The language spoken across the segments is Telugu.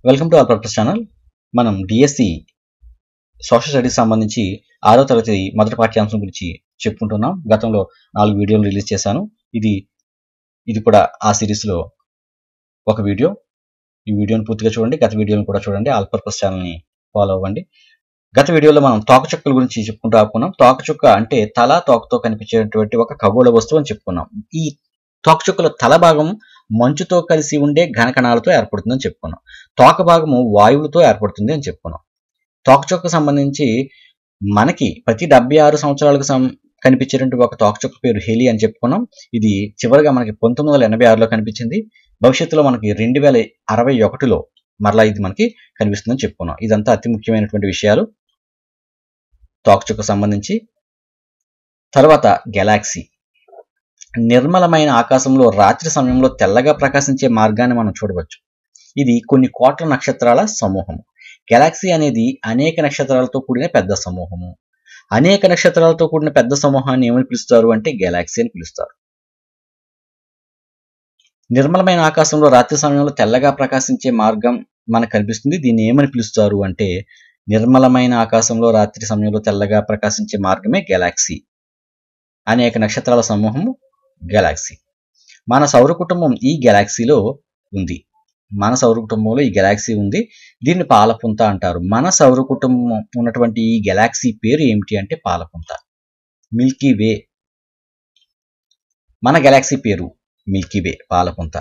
Welcome to all purpose channel. మనం డిఎస్సి సోషల్ స్టడీస్ సంబంధించి 6వ తరగతి మొదటి పాఠ్యాంశం గురించి చెప్పుకుంటున్నాం. గతంలో 4 వీడియోలు రిలీజ్ చేశాను. ఇది కూడా ఆ సిరీస్లో ఒక వీడియో. ఈ వీడియోని పూర్తిగా చూడండి, గత వీడియోని కూడా చూడండి. ఆల్ పర్పస్ ఛానల్ని ఫాలో అవ్వండి. గత వీడియోలో మనం తోకచుక్కల గురించి చెప్పుకుంటూ ఆపుకున్నాం. తోకచుక్క అంటే తల, తోకతో కనిపించేటువంటి ఒక ఖగోళ వస్తువు అని చెప్పుకున్నాం. ఈ తోకచుక్కల తల భాగం మంచుతో కలిసి ఉండే ఘనకణాలతో ఏర్పడుతుందని చెప్పుకున్నాం. తోక భాగము వాయువులతో ఏర్పడుతుంది అని చెప్పుకున్నాం. తోకచుక్కకు సంబంధించి మనకి ప్రతి 76 సంవత్సరాలకు కనిపించేటువంటి ఒక తోకచుక్క పేరు హెలి అని చెప్పుకున్నాం. ఇది చివరిగా మనకి 1986లో కనిపించింది. భవిష్యత్తులో మనకి 2061లో మరలా ఇది మనకి కనిపిస్తుందని చెప్పుకున్నాం. ఇదంతా అతి ముఖ్యమైనటువంటి విషయాలు తోకచుక్కకు సంబంధించి. తర్వాత గెలాక్సీ. నిర్మలమైన ఆకాశంలో రాత్రి సమయంలో తెల్లగా ప్రకాశించే మార్గాన్ని మనం చూడవచ్చు. ఇది కొన్ని కోట్ల నక్షత్రాల సమూహము. గెలాక్సీ అనేది అనేక నక్షత్రాలతో కూడిన పెద్ద సమూహము. అనేక నక్షత్రాలతో కూడిన పెద్ద సమూహాన్ని ఏమని పిలుస్తారు అంటే గెలాక్సీ అని పిలుస్తారు. నిర్మలమైన ఆకాశంలో రాత్రి సమయంలో తెల్లగా ప్రకాశించే మార్గం మనకు కనిపిస్తుంది. దీన్ని ఏమని పిలుస్తారు అంటే నిర్మలమైన ఆకాశంలో రాత్రి సమయంలో తెల్లగా ప్రకాశించే మార్గమే గెలాక్సీ. అనేక నక్షత్రాల సమూహము గెలాక్సీ. మన సౌర కుటుంబం ఈ గెలాక్సీలో ఉంది. మన సౌర కుటుంబంలో ఈ గెలాక్సీ ఉంది. దీన్ని పాలపుంత అంటారు. మన సౌర కుటుంబం ఉన్నటువంటి ఈ గెలాక్సీ పేరు ఏమిటి అంటే పాలపుంత, మిల్కీ వే. మన గెలాక్సీ పేరు మిల్కీ వే, పాలపుంత.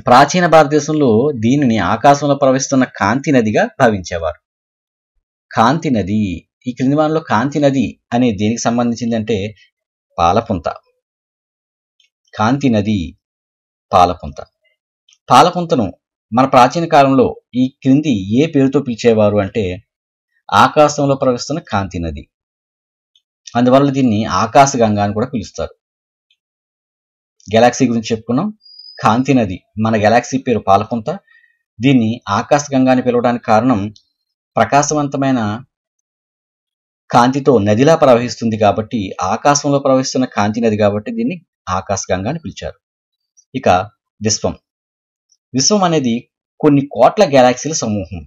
ప్రాచీన భారతదేశంలో దీనిని ఆకాశంలో ప్రవహిస్తున్న కాంతి నదిగా భావించేవారు. కాంతి నది. ఈ క్రింది వానిలో కాంతి నది అనే దేనికి సంబంధించింది అంటే పాలపుంత. కాంతి నది పాలపుంత. పాలపుంతను మన ప్రాచీన కాలంలో ఈ క్రింది ఏ పేరుతో పిలిచేవారు అంటే ఆకాశంలో ప్రవహిస్తున్న కాంతి నది. అందువల్ల దీన్ని ఆకాశగంగా అని కూడా పిలుస్తారు. గెలాక్సీ గురించి చెప్పుకున్నాం. కాంతి నది. మన గెలాక్సీ పేరు పాలపుంత. దీన్ని ఆకాశగంగా అని పిలవడానికి కారణం ప్రకాశవంతమైన కాంతితో నదిలా ప్రవహిస్తుంది కాబట్టి, ఆకాశంలో ప్రవహిస్తున్న కాంతి నది కాబట్టి దీన్ని ఆకాశగంగా అని పిలిచారు. ఇక విశ్వం. విశ్వం అనేది కొన్ని కోట్ల గెలాక్సీల సమూహం.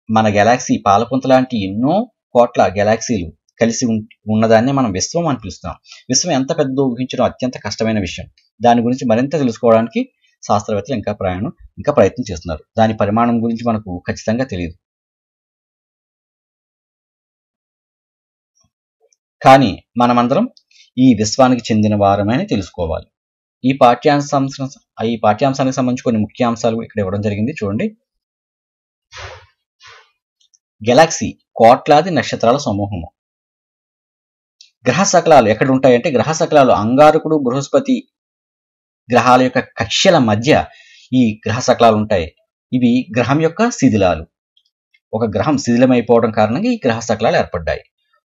మన గెలాక్సీ పాలపుంత లాంటి ఎన్నో కోట్ల గెలాక్సీలు కలిసి ఉన్నదాన్ని మనం విశ్వం అని పిలుస్తున్నాం. విశ్వం ఎంత పెద్దదో ఊహించడం అత్యంత కష్టమైన విషయం. దాని గురించి మరింత తెలుసుకోవడానికి శాస్త్రవేత్తలు ఇంకా ప్రయత్నం చేస్తున్నారు. దాని పరిమాణం గురించి మనకు ఖచ్చితంగా తెలియదు. కానీ మనమందరం ఈ విశ్వానికి చెందిన వారమని తెలుసుకోవాలి. ఈ పాఠ్యాంశానికి సంబంధించి కొన్ని ముఖ్య అంశాలు ఇక్కడ ఇవ్వడం జరిగింది. చూడండి. గెలాక్సీ కోట్లాది నక్షత్రాల సమూహము. గ్రహ శకలాలు ఎక్కడ ఉంటాయంటే గ్రహ శకలాలు అంగారకుడు, బృహస్పతి గ్రహాల యొక్క కక్ష్యల మధ్య ఈ గ్రహ శకలాలు ఉంటాయి. ఇవి గ్రహం యొక్క శిథిలాలు. ఒక గ్రహం శిథిలమైపోవడం కారణంగా ఈ గ్రహ శకలాలు ఏర్పడ్డాయి.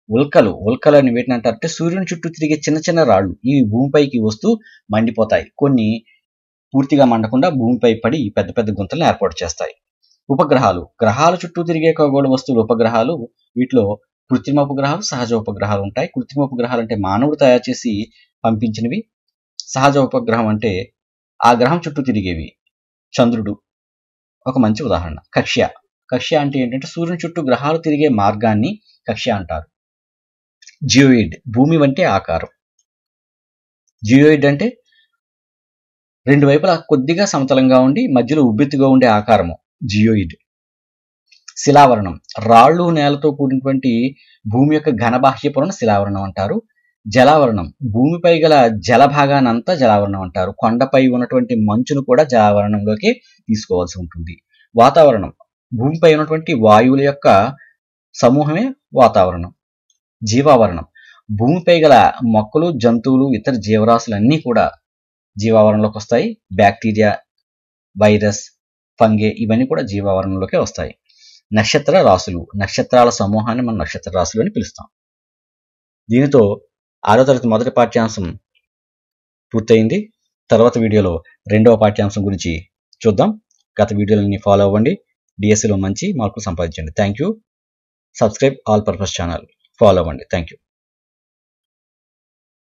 ఉల్కలు అని వేటిని అంటారంటే సూర్యుని చుట్టూ తిరిగే చిన్న చిన్న రాళ్ళు. ఇవి భూమిపైకి వస్తూ మండిపోతాయి. కొన్ని పూర్తిగా మండకుండా భూమిపై పడి పెద్ద పెద్ద గుంతలను ఏర్పాటు చేస్తాయి. ఉపగ్రహాలు. గ్రహాల చుట్టూ తిరిగే ఖగోళ వస్తువులు ఉపగ్రహాలు. వీటిలో కృత్రిమ ఉపగ్రహాలు, సహజ ఉపగ్రహాలు ఉంటాయి. కృత్రిమ ఉపగ్రహాలు అంటే మానవుడు తయారు చేసి పంపించినవి. సహజ ఉపగ్రహం అంటే ఆ గ్రహం చుట్టూ తిరిగేవి. చంద్రుడు ఒక మంచి ఉదాహరణ. కక్ష్య అంటే ఏంటంటే సూర్యుని చుట్టూ గ్రహాలు తిరిగే మార్గాన్ని కక్ష్య అంటారు. జియోయిడ్. భూమి వంటి ఆకారం. జియోయిడ్ అంటే రెండు వైపులా కొద్దిగా సమతలంగా ఉండి మధ్యలో ఉబ్బెత్తుగా ఉండే ఆకారము జియోయిడ్. శిలావరణం. రాళ్ళు, నేలతో కూడినటువంటి భూమి యొక్క ఘనబాహ్య పొరను శిలావరణం అంటారు. జలావరణం. భూమిపై గల జల భాగానంతా జలావరణం అంటారు. కొండపై ఉన్నటువంటి మంచును కూడా జలావరణంలోకి తీసుకోవాల్సి ఉంటుంది. వాతావరణం. భూమిపై ఉన్నటువంటి వాయువుల యొక్క సమూహమే వాతావరణం. జీవావరణం. భూమిపై గల మొక్కలు, జంతువులు, ఇతర జీవరాశులన్నీ కూడా జీవావరణంలోకి వస్తాయి. బ్యాక్టీరియా, వైరస్, ఫంగే ఇవన్నీ కూడా జీవావరణంలోకి వస్తాయి. నక్షత్ర రాశులు. నక్షత్రాల సమూహాన్ని మనం నక్షత్ర రాశులు అని పిలుస్తాం. దీనితో 6వ తరగతి మొదటి పాఠ్యాంశం పూర్తయింది. తర్వాత వీడియోలో 2వ పాఠ్యాంశం గురించి చూద్దాం. గత వీడియోలని ఫాలో అవ్వండి. డిఎస్సిలో మంచి మార్కులు సంపాదించండి. Thank you. Subscribe all purpose channel. Follow అవ్వండి. Thank you.